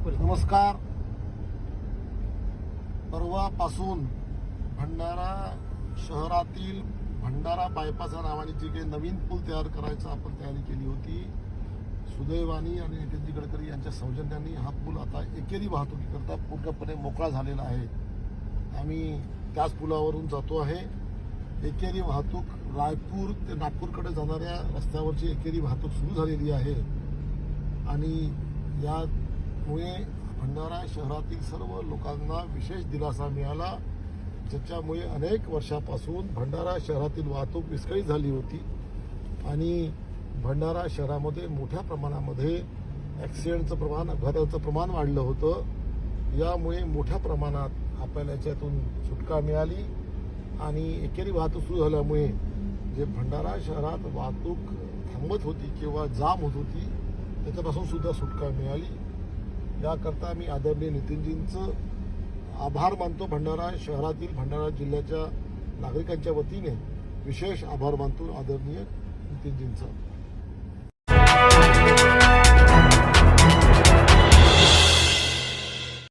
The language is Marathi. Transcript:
नमस्कार. परवापासून भंडारा शहरातील भंडारा बायपास नावाने जी काही नवीन पूल तयार करायचा आपण तयारी केली होती, सुदैवाने आणि नितीन गडकरी यांच्या सौजन्याने हा पूल आता एकेरी वाहतुकीकरता पूर्णपणे मोकळा झालेला आहे. आम्ही त्याच पुलावरून जातो आहे. एकेरी वाहतूक रायपूर ते नागपूरकडे जाणाऱ्या रस्त्यावरची एकेरी वाहतूक सुरू झालेली आहे आणि यामुळे भंडारा शहरातील सर्व लोकांना विशेष दिलासा मिळाला, ज्याच्यामुळे अनेक वर्षापासून भंडारा शहरातील वाहतूक विस्कळीत झाली होती आणि भंडारा शहरामध्ये मोठ्या प्रमाणामध्ये ॲक्सिडेंटचं प्रमाण, अपघाताचं प्रमाण वाढलं होतं. यामुळे मोठ्या प्रमाणात आपल्याला याच्यातून सुटका मिळाली आणि एकेरी वाहतूक सुरू झाल्यामुळे जे भंडारा शहरात वाहतूक थांबत होती किंवा जाम होत होती त्याच्यापासून सुद्धा सुटका मिळाली. याकरता मी आदरणीय नितीनजींचं आभार मानतो. भंडारा शहरातील, भंडारा जिल्ह्याच्या नागरिकांच्या वतीने विशेष आभार मानतो आदरणीय नितीनजींचा.